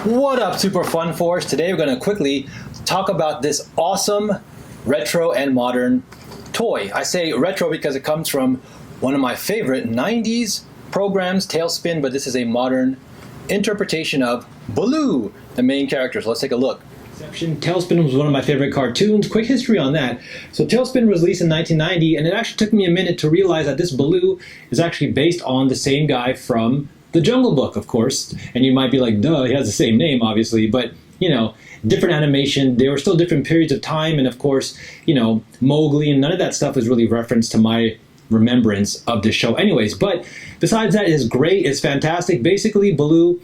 What up, Super Fun Force? Today we're going to quickly talk about this awesome retro and modern toy. I say retro because it comes from one of my favorite 90s programs, Talespin, but this is a modern interpretation of Baloo, the main character. So let's take a look. Talespin was one of my favorite cartoons. Quick history on that. So Talespin was released in 1990, and it actually took me a minute to realize that this Baloo is actually based on the same guy from The Jungle Book, of course. And you might be like, duh, he has the same name, obviously. But, you know, different animation. There were still different periods of time. And, of course, you know, Mowgli and none of that stuff was really referenced to my remembrance of the show anyways. But besides that, it's great. It's fantastic. Basically, Baloo,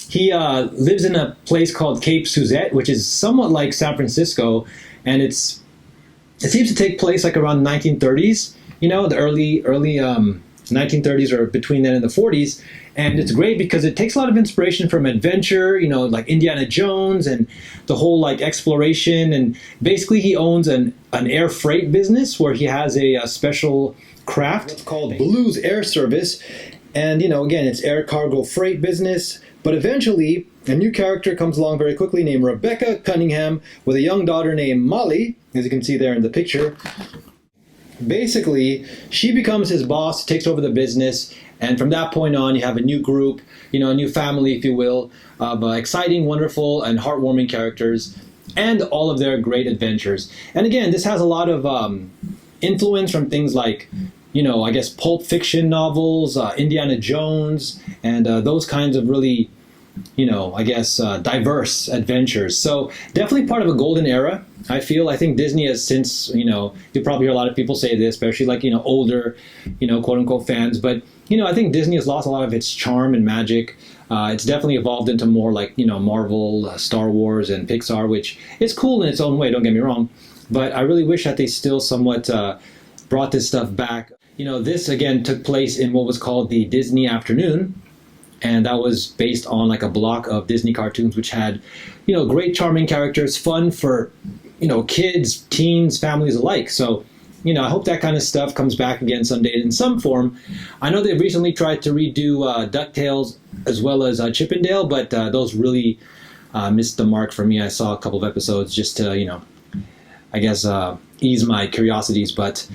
he lives in a place called Cape Suzette, which is somewhat like San Francisco. And it seems to take place like around the 1930s, you know, the early 1930s or between then and the 40s. And it's great because it takes a lot of inspiration from adventure, you know, like Indiana Jones and the whole like exploration. And basically he owns an air freight business where he has a special craft. It's called Baloo's Air Service. And, you know, again, it's air cargo freight business. But eventually a new character comes along very quickly named Rebecca Cunningham with a young daughter named Molly, as you can see there in the picture. Basically, she becomes his boss, takes over the business, and from that point on, you have a new group, you know, a new family, if you will, of exciting, wonderful, and heartwarming characters, and all of their great adventures. And again, this has a lot of influence from things like, you know, I guess Pulp Fiction novels, Indiana Jones, and those kinds of really, you know, I guess diverse adventures. So definitely part of a golden era, I feel. I think Disney has since, you know, you'll probably hear a lot of people say this, especially like, you know, older, you know, quote unquote fans. But, you know, I think Disney has lost a lot of its charm and magic. It's definitely evolved into more like, you know, Marvel, Star Wars, and Pixar, which is cool in its own way, don't get me wrong. But I really wish that they still somewhat brought this stuff back. You know, this again took place in what was called the Disney Afternoon. And that was based on like a block of Disney cartoons, which had, you know, great charming characters, fun for, you know, kids, teens, families alike. So, you know, I hope that kind of stuff comes back again someday in some form. I know they've recently tried to redo DuckTales as well as Chip 'n Dale, but those really missed the mark for me. I saw a couple of episodes just to, you know, I guess ease my curiosities. But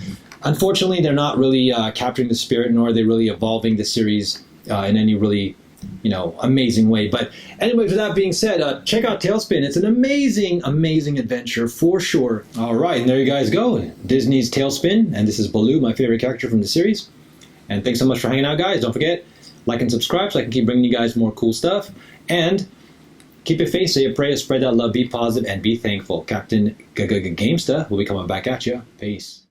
unfortunately, they're not really capturing the spirit, nor are they really evolving the series in any really, you know, amazing way. But anyway, with that being said, check out Talespin. It's an amazing, amazing adventure for sure. All right, and there you guys go. Disney's Talespin, and this is Baloo, my favorite character from the series. And thanks so much for hanging out, guys. Don't forget, like and subscribe so I can keep bringing you guys more cool stuff. And keep your faith, say your prayers, spread that love, be positive, and be thankful. Captain Gamesta will be coming back at you. Peace.